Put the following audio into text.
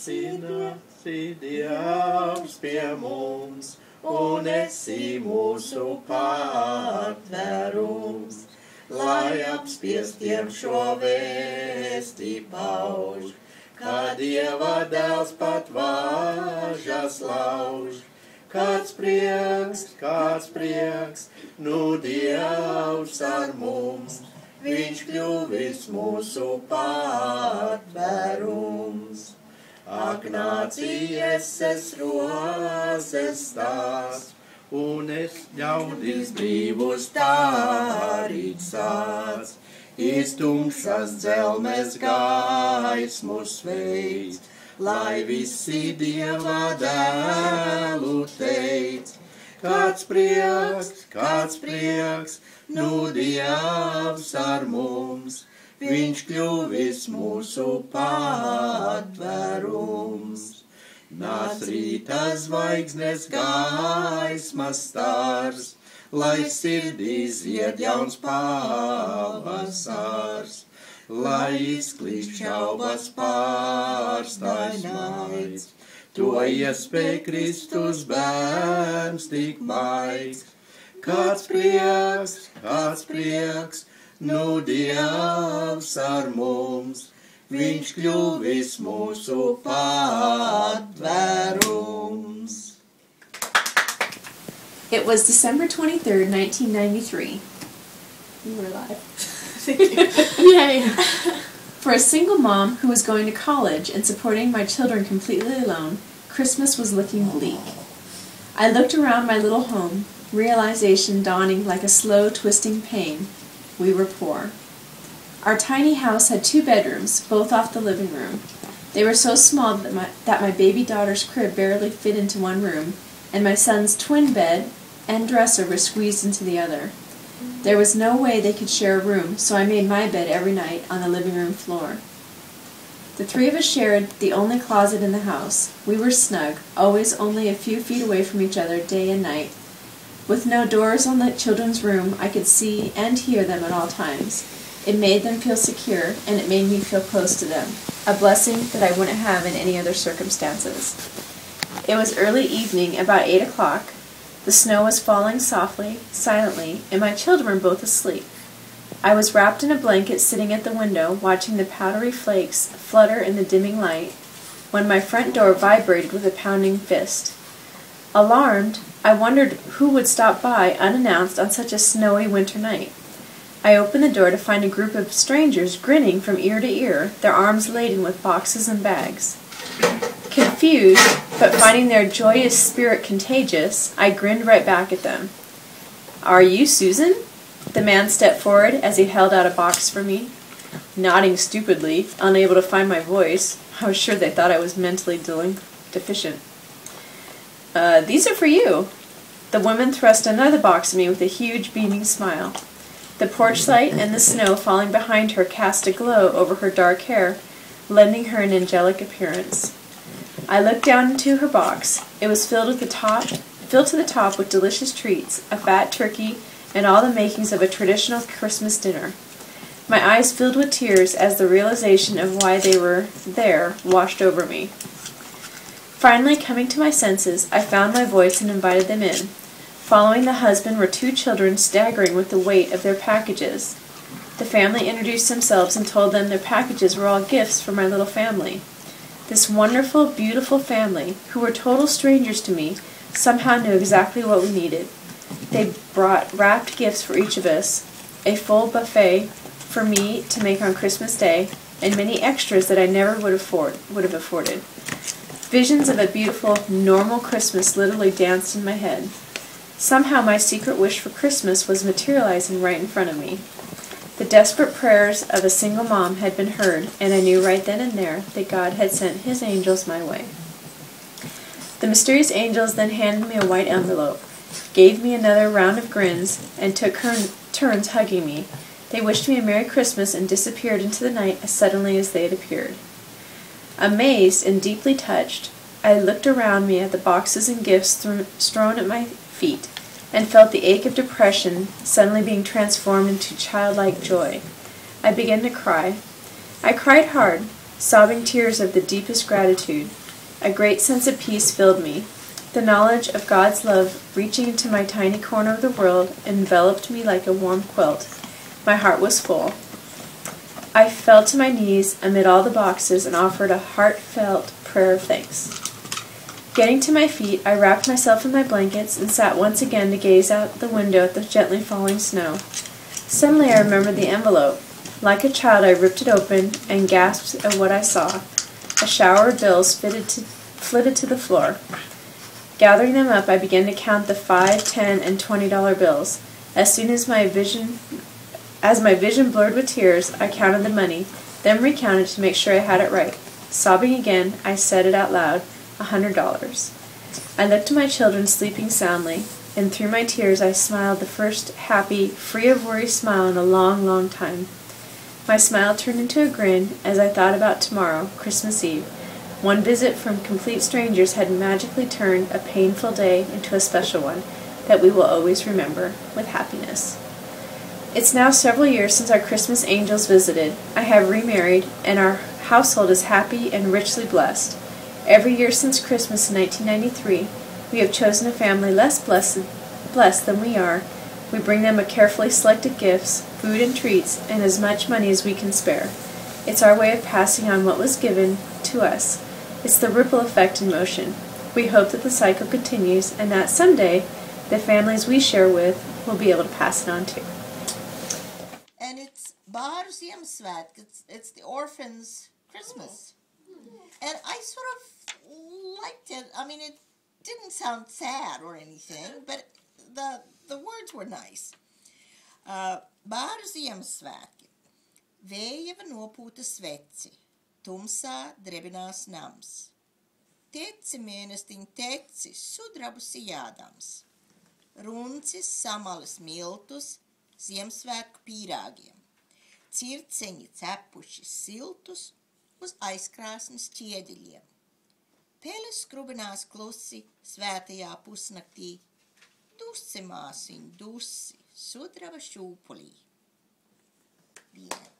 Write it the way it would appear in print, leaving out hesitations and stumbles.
Sveicināti Dievs pie mums, un esi mūsu patvērums, lai apspiestiem šo vēsti pauž, kā Dieva dēls pat vāžas lauž. Kāds prieks, nu Dievs ar mums, viņš kļuvis mūsu patvērums. Ak, nācies es rozes tās, un es ļaudis brīvus darīt sāc. Iztumšas dzelmes gaismu sveic, lai visi Dieva dēlu teic. Kāds prieks, nu Dievs ar mums, viņš kļuvis mūsu patvērums. Nāc rīta zvaigznes gaismas stars, lai sirdī zied jauns pavasars. Lai izklīst šaubas pārstāj naids, to iespēj Kristus bērns tik maigs. Kāds prieks, nu Dievs ar mums, viņš kļuvis mūsu patvērums. It was December 23rd, 1993. You were alive. Yay! For a single mom who was going to college and supporting my children completely alone, Christmas was looking bleak. I looked around my little home, realization dawning like a slow, twisting pain. We were poor. Our tiny house had 2 bedrooms, both off the living room. They were so small that my baby daughter's crib barely fit into one room, and my son's twin bed and dresser were squeezed into the other. There was no way they could share a room, so I made my bed every night on the living room floor. The 3 of us shared the only closet in the house. We were snug, always only a few feet away from each other day and night. With no doors on the children's room, I could see and hear them at all times. It made them feel secure, and it made me feel close to them, a blessing that I wouldn't have in any other circumstances. It was early evening, about 8 o'clock. The snow was falling softly, silently, and my children were both asleep. I was wrapped in a blanket sitting at the window, watching the powdery flakes flutter in the dimming light, when my front door vibrated with a pounding fist. Alarmed, I wondered who would stop by unannounced on such a snowy winter night. I opened the door to find a group of strangers grinning from ear to ear, their arms laden with boxes and bags. Confused, but finding their joyous spirit contagious, I grinned right back at them. "Are you Susan?" The man stepped forward as he held out a box for me. Nodding stupidly, unable to find my voice, I was sure they thought I was mentally deficient. "These are for you." The woman thrust another box at me with a huge, beaming smile. The porch light and the snow falling behind her cast a glow over her dark hair, lending her an angelic appearance. I looked down into her box. It was filled to the top with delicious treats, a fat turkey, and all the makings of a traditional Christmas dinner. My eyes filled with tears as the realization of why they were there washed over me. Finally, coming to my senses, I found my voice and invited them in. Following the husband were 2 children staggering with the weight of their packages. The family introduced themselves and told them their packages were all gifts for my little family. This wonderful, beautiful family, who were total strangers to me, somehow knew exactly what we needed. They brought wrapped gifts for each of us, a full buffet for me to make on Christmas Day, and many extras that I never would have afforded. Visions of a beautiful, normal Christmas literally danced in my head. Somehow my secret wish for Christmas was materializing right in front of me. The desperate prayers of a single mom had been heard, and I knew right then and there that God had sent His angels my way. The mysterious angels then handed me a white envelope, gave me another round of grins, and took turns hugging me. They wished me a Merry Christmas and disappeared into the night as suddenly as they had appeared. Amazed and deeply touched, I looked around me at the boxes and gifts strewn at my feet, and felt the ache of depression suddenly being transformed into childlike joy. I began to cry. I cried hard, sobbing tears of the deepest gratitude. A great sense of peace filled me. The knowledge of God's love reaching into my tiny corner of the world enveloped me like a warm quilt. My heart was full. I fell to my knees amid all the boxes and offered a heartfelt prayer of thanks. Getting to my feet, I wrapped myself in my blankets and sat once again to gaze out the window at the gently falling snow. Suddenly I remembered the envelope. Like a child, I ripped it open and gasped at what I saw. A shower of bills flitted to the floor. Gathering them up, I began to count the $5, $10, and $20 bills. As soon as my vision blurred with tears, I counted the money, then recounted to make sure I had it right. Sobbing again, I said it out loud, $100. I looked at my children sleeping soundly, and through my tears I smiled the first happy, free-of-worry smile in a long, long time. My smile turned into a grin as I thought about tomorrow, Christmas Eve. One visit from complete strangers had magically turned a painful day into a special one that we will always remember with happiness. It's now several years since our Christmas angels visited. I have remarried, and our household is happy and richly blessed. Every year since Christmas in 1993, we have chosen a family less blessed than we are. We bring them a carefully selected gifts, food and treats, and as much money as we can spare. It's our way of passing on what was given to us. It's the ripple effect in motion. We hope that the cycle continues and that someday the families we share with will be able to pass it on too. And it's Bar's Ziemsvētki. It's the orphans' Christmas. And I sort of liked it. I mean, it didn't sound sad or anything, but the words were nice. Bāru Ziemassvētki. Vējava nopūta sveci. Tumsā drebinās nams. Teci mēnestiņ teci, sudrabusi jādams. Runcis samalis miltus Ziemassvētku pīrāgiem. Circeņi cepuši siltus uz aizkrāsnes ķieģeļiem. Peles skrubinās klusi svētajā pusnaktī. Dusi māsiņ, dusi, sudraba šūpulī. The end.